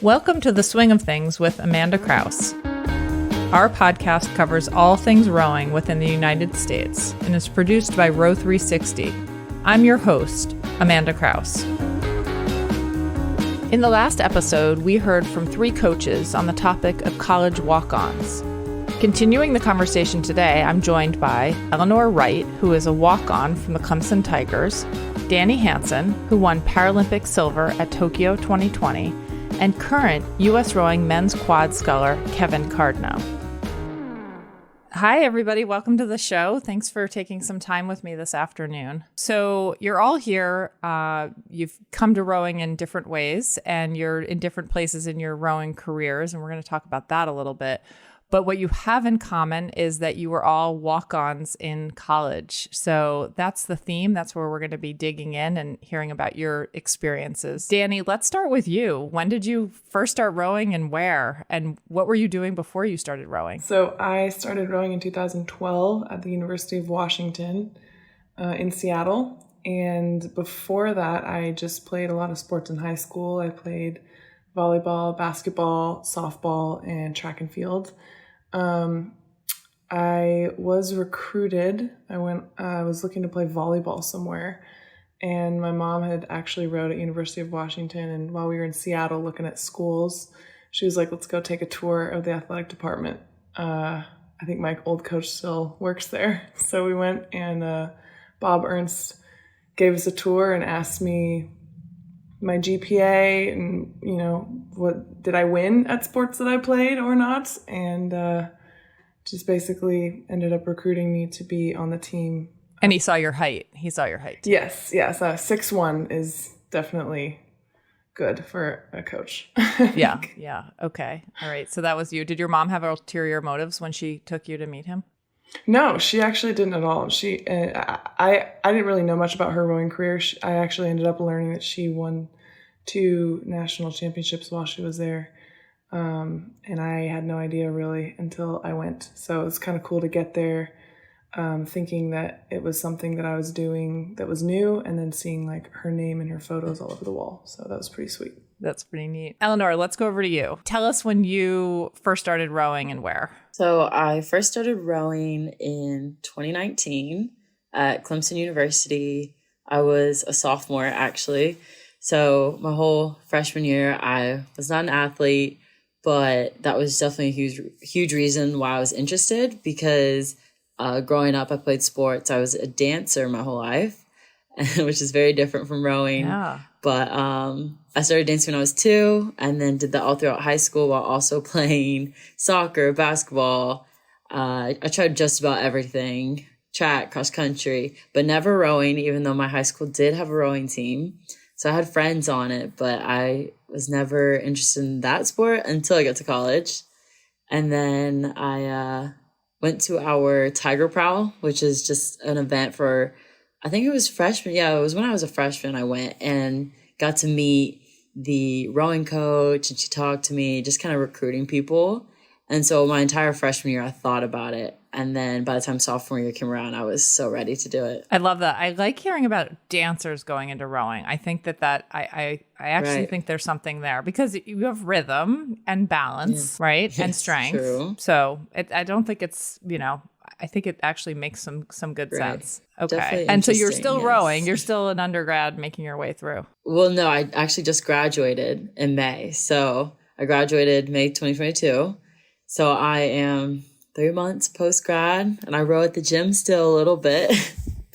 Welcome to The Swing of Things with Amanda Kraus. Our podcast covers all things rowing within the United States and is produced by Row 360. I'm your host, Amanda Kraus. In the last episode, we heard from 3 coaches on the topic of college walk-ons. Continuing the conversation today, I'm joined by Eleanor Wright, who is a walk-on from the Clemson Tigers, Dani Hansen, who won Paralympic silver at Tokyo 2020, and current USRowing men's quad sculler, Kevin Cardno. Hi, everybody. Welcome to the show. Thanks for taking some time with me this afternoon. So you're all here. You've come to rowing in different ways, and you're in different places in your rowing careers, and we're going to talk about that a little bit. But what you have in common is that you were all walk-ons in college. So that's the theme. That's where we're going to be digging in and hearing about your experiences. Dani, let's start with you. When did you first start rowing and where? And what were you doing before you started rowing? So I started rowing in 2012 at the University of Washington in Seattle. And before that, I just played a lot of sports in high school. I played volleyball, basketball, softball, and track and field. I was recruited. I was looking to play volleyball somewhere, and my mom had actually rowed at University of Washington. And while we were in Seattle looking at schools, she was like, "Let's go take a tour of the athletic department." I think my old coach still works there, so we went, and Bob Ernst gave us a tour and asked me my GPA and, what did I win at sports that I played or not, and just basically ended up recruiting me to be on the team. And he saw your height. Too. Yes. 6'1" is definitely good for a coach. Yeah. Okay. All right. So that was you. Did your mom have ulterior motives when she took you to meet him? No, she actually didn't at all. I didn't really know much about her rowing career. I actually ended up learning that she won 2 national championships while she was there. And I had no idea really until I went. So it was kind of cool to get there thinking that it was something that I was doing that was new, and then seeing like her name and her photos all over the wall. So that was pretty sweet. That's pretty neat. Eleanor, let's go over to you. Tell us when you first started rowing and where. So I first started rowing in 2019 at Clemson University. I was a sophomore, actually. So my whole freshman year, I was not an athlete, but that was definitely a huge reason why I was interested, because growing up, I played sports. I was a dancer my whole life, which is very different from rowing. Yeah. But I started dancing when I was 2, and then did that all throughout high school while also playing soccer, basketball. I tried just about everything, track, cross country, but never rowing, even though my high school did have a rowing team. So I had friends on it, but I was never interested in that sport until I got to college. And then I went to our Tiger Prowl, which is just an event for, I think it was freshman. Yeah, it was when I was a freshman I went and got to meet the rowing coach, and she talked to me, just kind of recruiting people. And so my entire freshman year, I thought about it. And then by the time sophomore year came around, I was so ready to do it. I love that. I like hearing about dancers going into rowing. I think that I actually think there's something there, because you have rhythm and balance, right? Yes, and strength. True. So I don't think it's, I think it actually makes some good sense. Okay. And so you're still rowing. You're still an undergrad making your way through. Well, no, I actually just graduated in May. So I graduated May 2022. So I am 3 months post-grad, and I row at the gym still a little bit,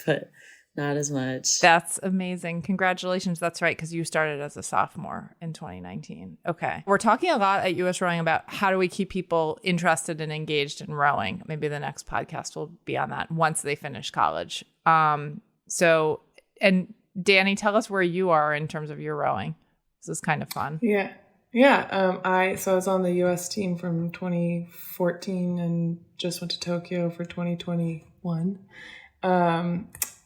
but not as much. That's amazing. Congratulations. That's right, because you started as a sophomore in 2019. Okay. We're talking a lot at USRowing about how do we keep people interested and engaged in rowing. Maybe the next podcast will be on that once they finish college. And Dani, tell us where you are in terms of your rowing. This is kind of fun. Yeah. I was on the U.S. team from 2014 and just went to Tokyo for 2021.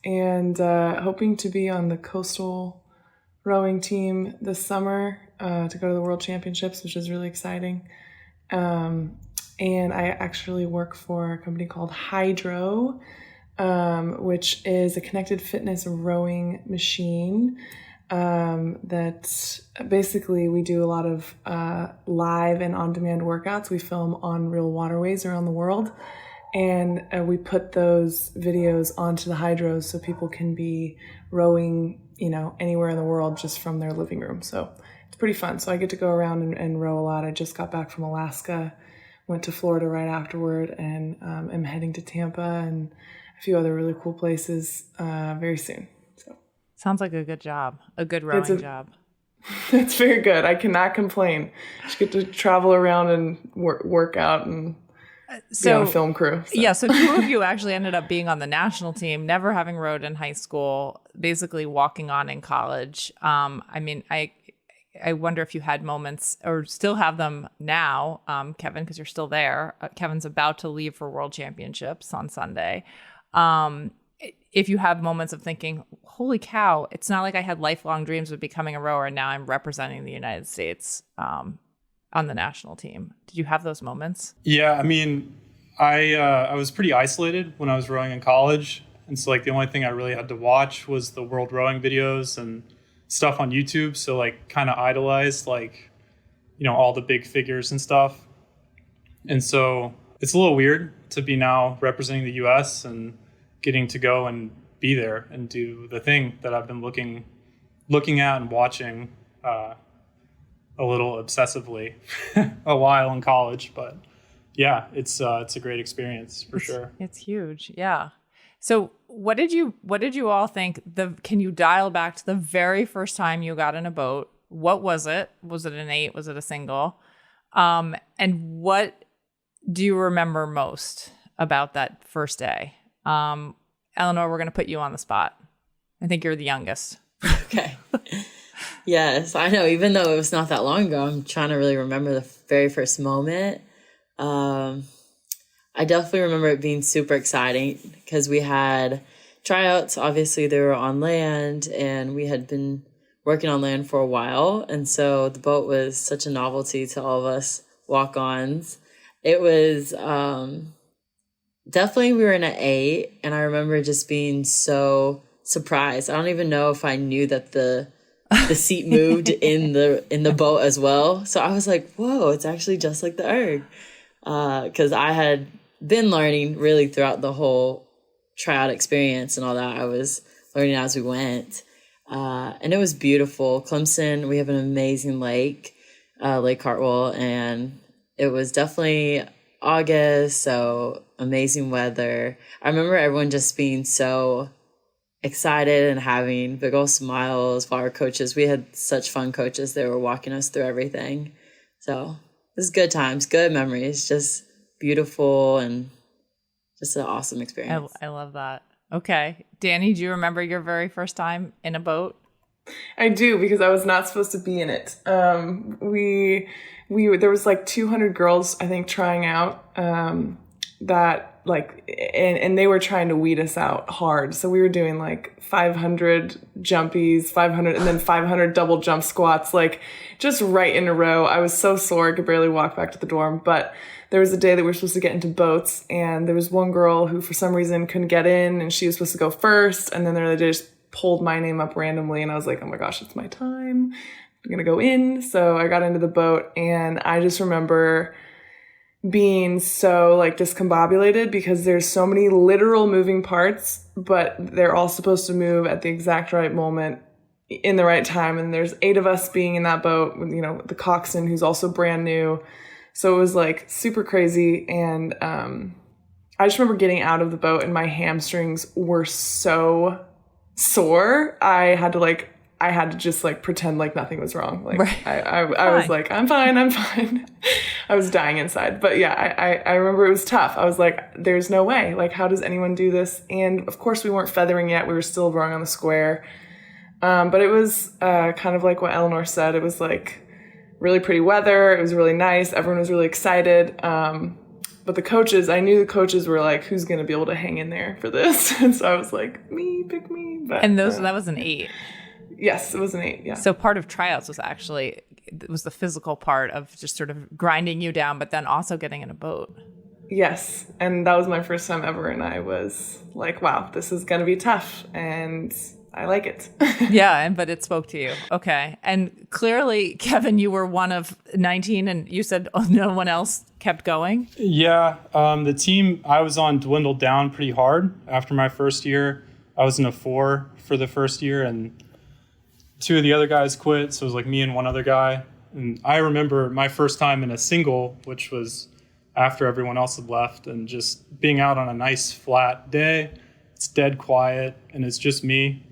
And hoping to be on the coastal rowing team this summer to go to the World Championships, which is really exciting. And I actually work for a company called Hydro, which is a connected fitness rowing machine. that basically we do a lot of live and on-demand workouts. We film on real waterways around the world, and we put those videos onto the hydros so people can be rowing, anywhere in the world just from their living room. So it's pretty fun. So I get to go around and row a lot. I just got back from Alaska, went to Florida right afterward, and am heading to Tampa and a few other really cool places very soon. So sounds like a good job, a good rowing job. It's very good. I cannot complain. Just get to travel around and work out and be on a film crew. So. Yeah, so two of you actually ended up being on the national team, never having rowed in high school, basically walking on in college. I wonder if you had moments or still have them now, Kevin, because you're still there. Kevin's about to leave for World Championships on Sunday. If you have moments of thinking, holy cow, it's not like I had lifelong dreams of becoming a rower and now I'm representing the United States on the national team. Did you have those moments? Yeah, I was pretty isolated when I was rowing in college. And so the only thing I really had to watch was the world rowing videos and stuff on YouTube. So kind of idolized all the big figures and stuff. And so it's a little weird to be now representing the US and getting to go and be there and do the thing that I've been looking at and watching a little obsessively a while in college. But yeah, it's a great experience for sure. It's huge. Yeah. So what did you all think? Can you dial back to the very first time you got in a boat? What was it? Was it an 8? Was it a single? And what do you remember most about that first day? Eleanor, we're going to put you on the spot. I think you're the youngest. Okay. Yes, I know. Even though it was not that long ago, I'm trying to really remember the very first moment. I definitely remember it being super exciting because we had tryouts. Obviously, they were on land, and we had been working on land for a while. And so the boat was such a novelty to all of us walk-ons. It was definitely, we were in an 8, and I remember just being so surprised. I don't even know if I knew that the seat moved in the boat as well. So I was like, whoa, it's actually just like the erg. Because I had been learning really throughout the whole tryout experience and all that. I was learning as we went. And it was beautiful. Clemson, we have an amazing lake, Lake Hartwell, and it was definitely August, so amazing weather. I remember everyone just being so excited and having big old smiles while our coaches, we had such fun coaches. They were walking us through everything. So it was good times, good memories, just beautiful and just an awesome experience. I love that. Okay. Dani, do you remember your very first time in a boat? I do, because I was not supposed to be in it. We there was 200 girls, I think, trying out and they were trying to weed us out hard. So we were doing 500 jumpies, 500, and then 500 double jump squats, just right in a row. I was so sore, I could barely walk back to the dorm. But there was a day that we were supposed to get into boats, and there was one girl who for some reason couldn't get in, and she was supposed to go first. And then they just pulled my name up randomly, and I was like, oh my gosh, it's my time. I'm going to go in. So I got into the boat, and I just remember being so discombobulated because there's so many literal moving parts, but they're all supposed to move at the exact right moment in the right time. And there's 8 of us being in that boat with, the coxswain, who's also brand new. So it was super crazy. And I just remember getting out of the boat and my hamstrings were so sore. I had to just pretend like nothing was wrong. Right. I was like, I'm fine. I was dying inside. But yeah, I remember it was tough. I was like, there's no way. How does anyone do this? And of course we weren't feathering yet. We were still rowing on the square. But it was kind of like what Eleanor said. It was really pretty weather. It was really nice. Everyone was really excited. But the coaches, I knew the coaches were like, who's going to be able to hang in there for this? And so I was like, me, pick me. But, and that was an 8. Yes, it was an 8, yeah. So part of tryouts was the physical part of just sort of grinding you down, but then also getting in a boat. Yes, and that was my first time ever, and I was like, wow, this is going to be tough. And I like it. Yeah, but it spoke to you. Okay. And clearly, Kevin, you were one of 19 and you said no one else kept going. Yeah, the team I was on dwindled down pretty hard after my first year. I was in a 4 for the first year, and 2 of the other guys quit. So it was like me and one other guy. And I remember my first time in a single, which was after everyone else had left, and just being out on a nice flat day. It's dead quiet, and it's just me.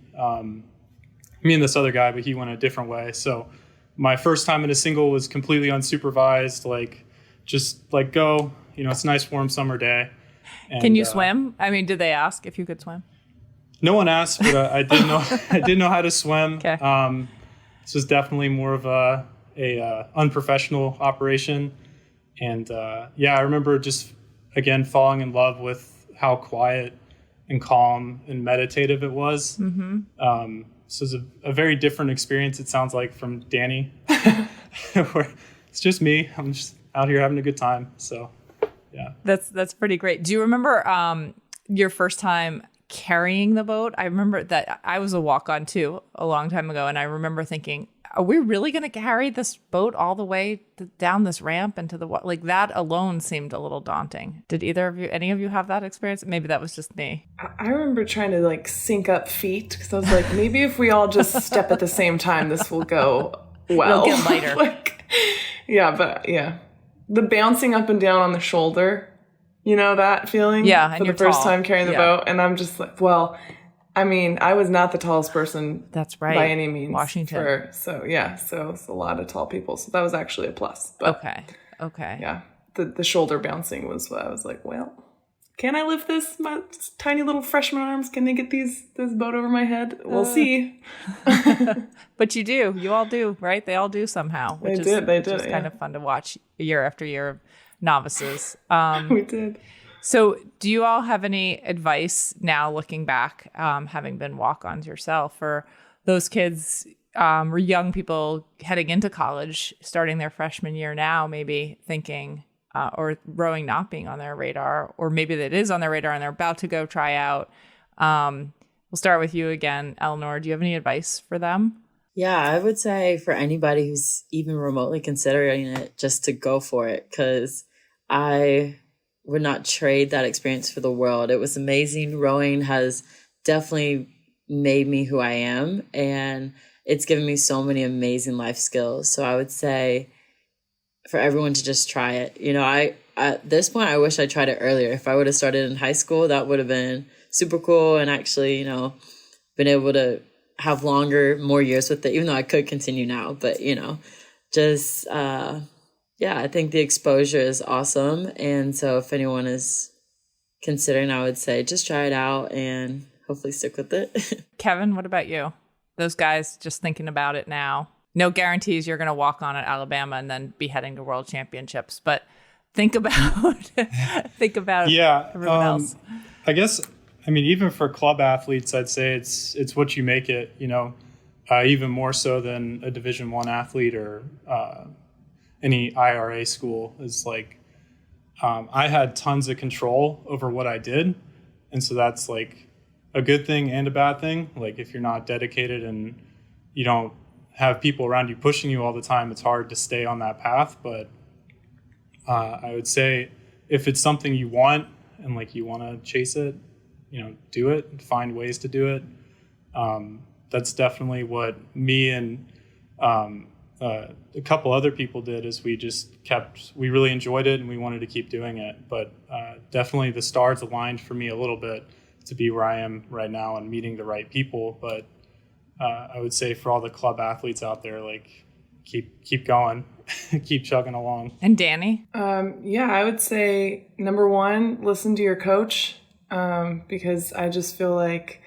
Me and this other guy, but he went a different way. So my first time in a single was completely unsupervised, like just like go, it's a nice warm summer day. And, can you swim? I mean, did they ask if you could swim? No one asked, but I did know I did know how to swim. Okay. This was definitely more of a unprofessional operation. And I remember just again falling in love with how quiet and calm and meditative it was. Mm-hmm. So it's a very different experience, it sounds like, from Dani, where it's just me. I'm just out here having a good time. So, yeah. That's pretty great. Do you remember your first time carrying the boat? I remember that I was a walk-on too a long time ago, and I remember thinking, are we really going to carry this boat all the way down this ramp into the water? Like, that alone seemed a little daunting. Did any of you have that experience? Maybe that was just me. I remember trying to like sync up feet because I was like, maybe if we all just step at the same time, this will go well. It'll get lighter. The bouncing up and down on the shoulder, that feeling? Yeah, for the first time carrying the boat. And I'm just like, I mean, I was not the tallest person. That's right. By any means. Washington. So it's a lot of tall people. So that was actually a plus. But, okay. Yeah. The shoulder bouncing was what I was like, can I lift this? My tiny little freshman arms, can they get this boat over my head? We'll see. But you do. You all do, right? They all do somehow. Which is kind of fun to watch year after year of novices. We did. So do you all have any advice now looking back, having been walk-ons yourself, for those kids or young people heading into college, starting their freshman year now, maybe thinking or rowing not being on their radar, or maybe that is on their radar and they're about to go try out? We'll start with you again, Eleanor. Do you have any advice for them? Yeah, I would say for anybody who's even remotely considering it, just to go for it, because I would not trade that experience for the world. It was amazing. Rowing has definitely made me who I am, and it's given me so many amazing life skills. So I would say for everyone to just try it. At this point, I wish I tried it earlier. If I would have started in high school, that would have been super cool, and actually, been able to have more years with it, even though I could continue now. But, I think the exposure is awesome. And so if anyone is considering, I would say just try it out and hopefully stick with it. Kevin, what about you? Those guys just thinking about it now. No guarantees you're going to walk on at Alabama and then be heading to world championships, but think about everyone else. I guess, even for club athletes, I'd say it's what you make it, even more so than a Division I athlete or any IRA school. Is like I had tons of control over what I did, and so that's like a good thing and a bad thing. Like, if you're not dedicated and you don't have people around you pushing you all the time, it's hard to stay on that path. But I would say if it's something you want and like you want to chase it, do it, find ways to do it. That's definitely what me and a couple other people did. Is we really enjoyed it and we wanted to keep doing it. But definitely the stars aligned for me a little bit to be where I am right now and meeting the right people. But I would say for all the club athletes out there, like keep going, keep chugging along. And Dani? I would say number one, listen to your coach, because I just feel like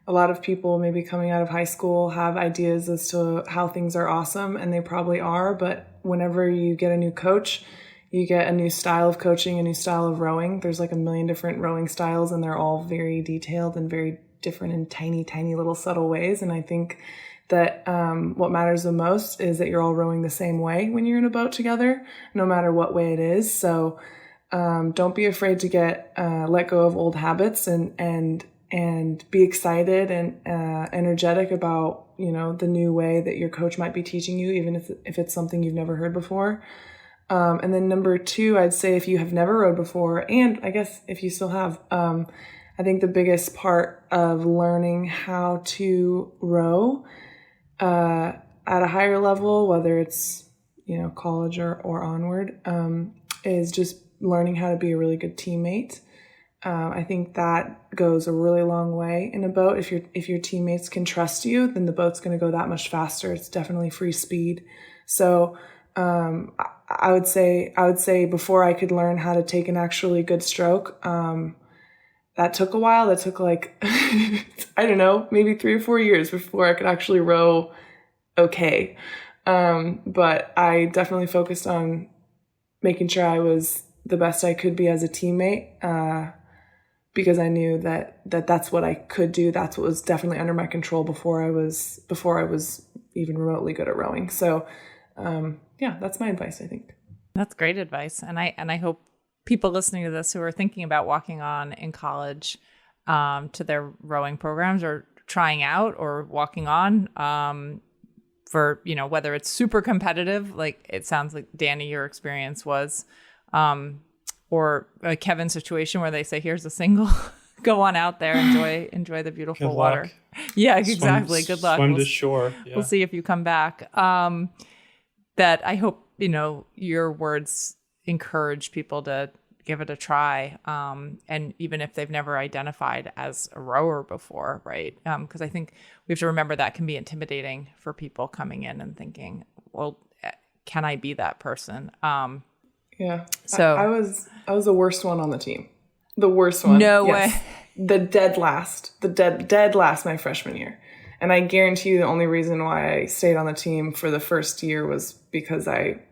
a lot of people maybe coming out of high school have ideas as to how things are awesome, and they probably are, but whenever you get a new coach, you get a new style of coaching, a new style of rowing. There's like a million different rowing styles, and they're all very detailed and very different in tiny, tiny little subtle ways. And I think that what matters the most is that you're all rowing the same way when you're in a boat together, no matter what way it is. So don't be afraid to let go of old habits and and be excited and energetic about, you know, the new way that your coach might be teaching you, even if it's something you've never heard before. And then number 2, I'd say if you have never rowed before, and I guess if you still have, I think the biggest part of learning how to row at a higher level, whether it's, you know, college or onward, is just learning how to be a really good teammate. I think that goes a really long way in a boat. If your teammates can trust you, then the boat's going to go that much faster. It's definitely free speed. So I would say before I could learn how to take an actually good stroke, that took a while. That took like I don't know, maybe 3 or 4 years before I could actually row okay. But I definitely focused on making sure I was the best I could be as a teammate, because I knew that's what I could do. That's what was definitely under my control before I was even remotely good at rowing. So, yeah, that's my advice, I think. That's great advice. And I hope people listening to this who are thinking about walking on in college, to their rowing programs or trying out or walking on, for, you know, whether it's super competitive, like it sounds like Dani, your experience was, or a Kevin's situation where they say, here's a single, go on out there, enjoy the beautiful Good water. luck. Yeah, exactly. Good luck. Swim to shore. Yeah. We'll see if you come back. That I hope, you know, your words encourage people to give it a try. And even if they've never identified as a rower before, right? Because I think we have to remember that can be intimidating for people coming in and thinking, well, can I be that person? Yeah. So I was the worst one on the team. The worst one. No Yes. way. The dead last my freshman year. And I guarantee you the only reason why I stayed on the team for the first year was because I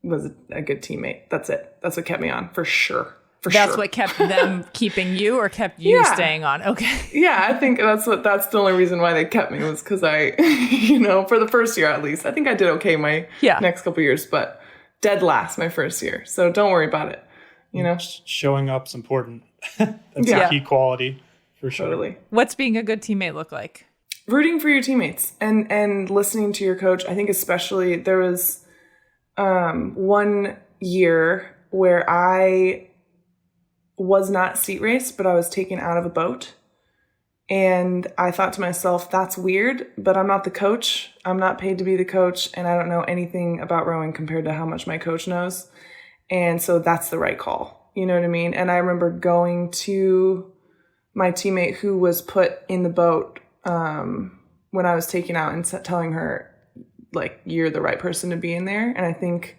was a good teammate. That's it. That's what kept me on, for sure. That's what kept them keeping you, or kept you staying on? Okay. Yeah, I think that's the only reason why they kept me, was because I, you know, for the first year at least. I think I did okay my next couple years, but dead last my first year. So don't worry about it. You know, showing up's important. That's a key quality for sure. Totally. What's being a good teammate look like? Rooting for your teammates and listening to your coach. I think especially there was 1 year where I was not seat raced, but I was taken out of a boat. And I thought to myself, that's weird, but I'm not the coach. I'm not paid to be the coach, and I don't know anything about rowing compared to how much my coach knows. And so that's the right call. You know what I mean? And I remember going to my teammate who was put in the boat when I was taken out and telling her, like, you're the right person to be in there. And I think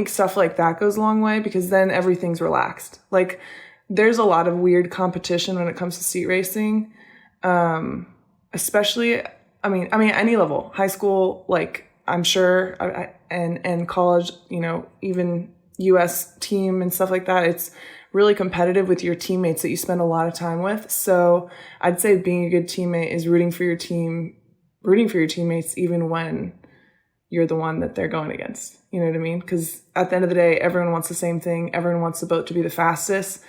stuff like that goes a long way, because then everything's relaxed. Like, there's a lot of weird competition when it comes to seat racing, especially, I mean, any level, high school, like, I'm sure, and college, you know, even US team and stuff like that. It's really competitive with your teammates that you spend a lot of time with. So I'd say being a good teammate is rooting for your teammates, even when you're the one that they're going against. You know what I mean? Because at the end of the day, everyone wants the same thing. Everyone wants the boat to be the fastest.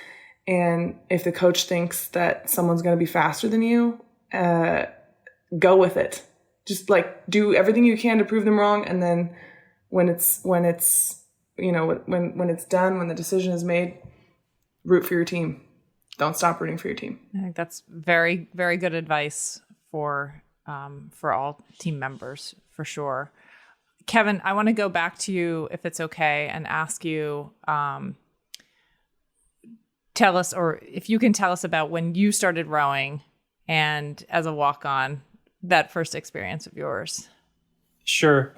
And if the coach thinks that someone's going to be faster than you, go with it. Just like do everything you can to prove them wrong. And then when it's you know, when it's done, when the decision is made, root for your team. Don't stop rooting for your team. I think that's very, very good advice for all team members, for sure. Kevin, I want to go back to you, if it's okay, and ask you, tell us, or if you can tell us about when you started rowing and as a walk-on, that first experience of yours. Sure.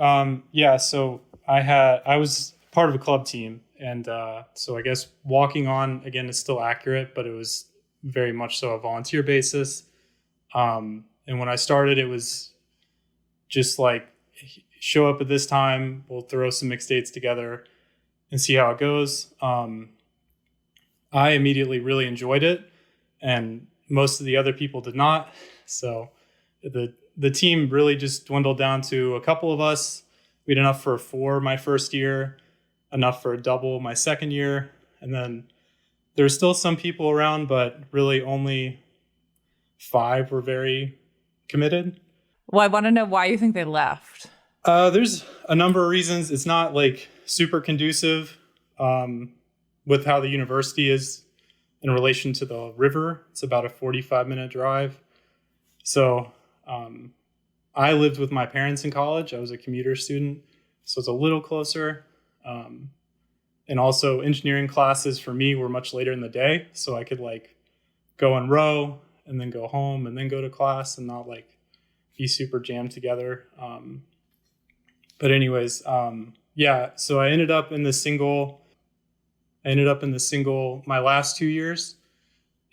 Yeah. So I was part of a club team, and so I guess walking on, again, is still accurate, but it was very much so a volunteer basis. And when I started, it was just like, show up at this time, we'll throw some mixed dates together and see how it goes. I immediately really enjoyed it, and most of the other people did not. So the team really just dwindled down to a couple of us. We had enough for a 4 my first year, enough for a double my second year, and then there's still some people around, but really only 5 were very committed. Well, I want to know why you think they left. There's a number of reasons. It's not like super conducive with how the university is in relation to the river. It's about a 45-minute drive. So I lived with my parents in college. I was a commuter student, so it's a little closer. And also engineering classes for me were much later in the day. So I could like go and row and then go home and then go to class and not like be super jammed together. But anyways, yeah, so I ended up in the single my last 2 years.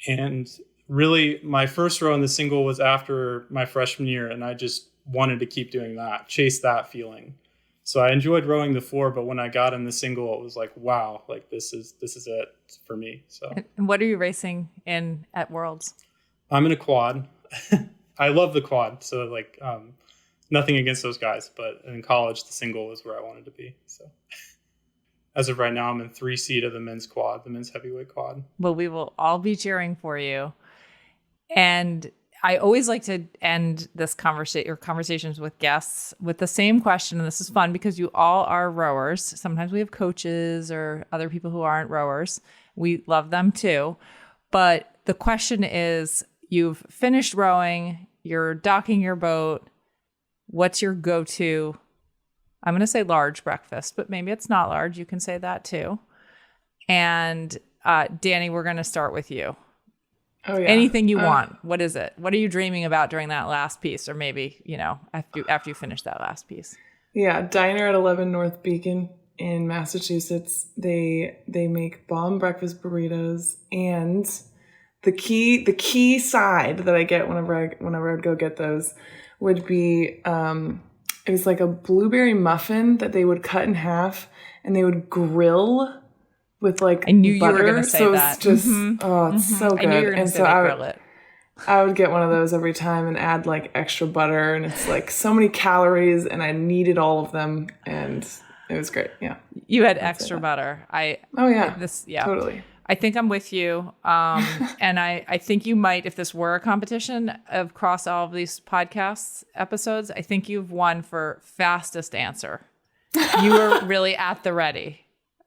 And really my first row in the single was after my freshman year. And I just wanted to keep doing that, chase that feeling. So I enjoyed rowing the 4, but when I got in the single, it was like, wow, like this is it for me. So And what are you racing in at Worlds? I'm in a quad. I love the quad. So like nothing against those guys, but in college, the single was where I wanted to be. So as of right now, I'm in 3 seat of the men's quad, the men's heavyweight quad. Well, we will all be cheering for you. And I always like to end this conversations with guests with the same question. And this is fun because you all are rowers. Sometimes we have coaches or other people who aren't rowers. We love them too. But the question is, you've finished rowing, you're docking your boat. What's your go-to? I'm going to say large breakfast, but maybe it's not large. You can say that too. And Dani, we're going to start with you. Oh, yeah. Anything you want. What is it? What are you dreaming about during that last piece? Or maybe, after you finish that last piece. Yeah, Diner at 11 North Beacon in Massachusetts. They make bomb breakfast burritos, and the key side that I get whenever I'd go get those would be it was like a blueberry muffin that they would cut in half and they would grill with like I knew butter. You were going to say so that. It's just it's so good. I knew you were going to say they grill it. I would get one of those every time and add like extra butter, and it's like so many calories, and I needed all of them, and it was great. Yeah. You had extra butter. Totally. I think I'm with you. And I think you might, if this were a competition across all of these podcasts episodes, I think you've won for fastest answer. You were really at the ready.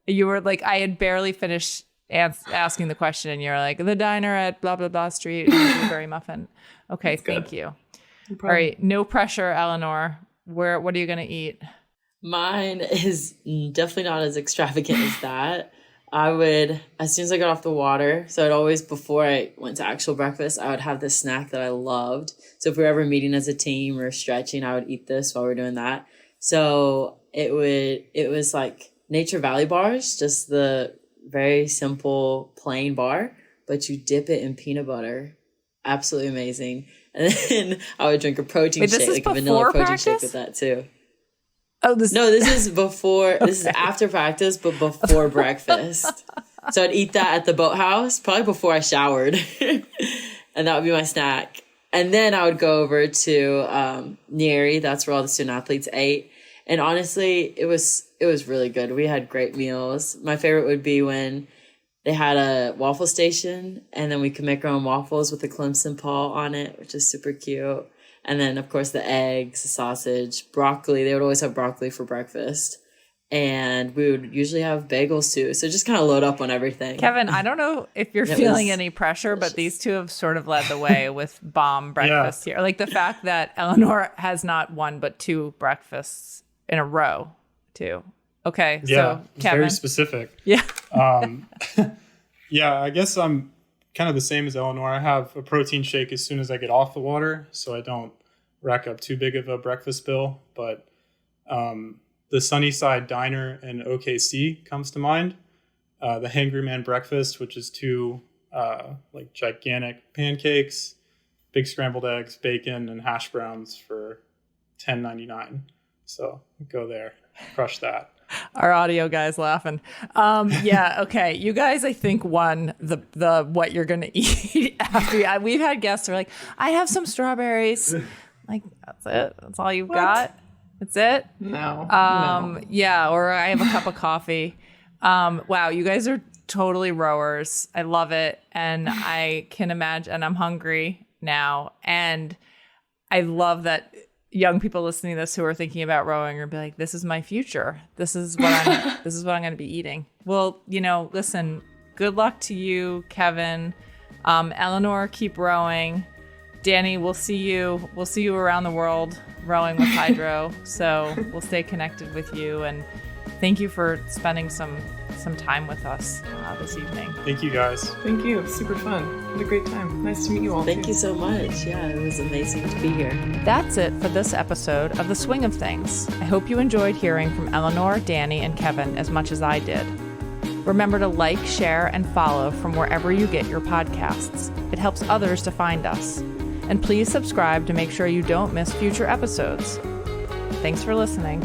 You were like, I had barely finished asking the question, and you're like, the diner at blah, blah, blah street, blueberry muffin. Okay, thank you. No all right, no pressure, Eleanor. What are you going to eat? Mine is definitely not as extravagant as that. I would, as soon as I got off the water, so I'd always, before I went to actual breakfast, I would have this snack that I loved. So if we were ever meeting as a team or stretching, I would eat this while we were doing that. So it was like Nature Valley bars, just the very simple plain bar, but you dip it in peanut butter. Absolutely amazing. And then I would drink a protein shake, like a vanilla protein shake with that too. Oh, this is before. This is after practice, but before breakfast. So I'd eat that at the boathouse, probably before I showered, and that would be my snack. And then I would go over to Neary. That's where all the student athletes ate. And honestly, it was really good. We had great meals. My favorite would be when they had a waffle station, and then we could make our own waffles with the Clemson paw on it, which is super cute. And then, of course, the eggs, the sausage, broccoli. They would always have broccoli for breakfast. And we would usually have bagels, too. So just kind of load up on everything. Kevin, I don't know if you're feeling any pressure, but these two have sort of led the way with bomb breakfast here. Like the fact that Eleanor has not one but 2 breakfasts in a row, too. Okay, so Kevin. Very specific. Yeah. Yeah, I guess I'm kind of the same as Eleanor. I have a protein shake as soon as I get off the water, so I don't rack up too big of a breakfast bill. But the Sunnyside Diner in OKC comes to mind. The Hangry Man Breakfast, which is 2 like gigantic pancakes, big scrambled eggs, bacon, and hash browns for $10.99. So go there, crush that. Our audio guy's laughing. Yeah, okay. You guys, I think, won the what you're going to eat after. We've had guests who are like, I have some strawberries. Like, that's it? That's all you've got? That's it? No. Yeah, or I have a cup of coffee. Wow, you guys are totally rowers. I love it. And I can imagine, and I'm hungry now. And I love that young people listening to this who are thinking about rowing are be like, this is my future. This is what I'm going to be eating. Well, listen, good luck to you, Kevin. Eleanor, keep rowing. Dani, we'll see you around the world rowing with Hydro. So we'll stay connected with you. And thank you for spending some time with us this evening. Thank you, guys. Thank you. Super fun. Had a great time. Nice to meet you all. Thank you so much. Yeah, it was amazing to be here. That's it for this episode of The Swing of Things. I hope you enjoyed hearing from Eleanor, Dani, and Kevin as much as I did. Remember to like, share, and follow from wherever you get your podcasts. It helps others to find us. And please subscribe to make sure you don't miss future episodes. Thanks for listening.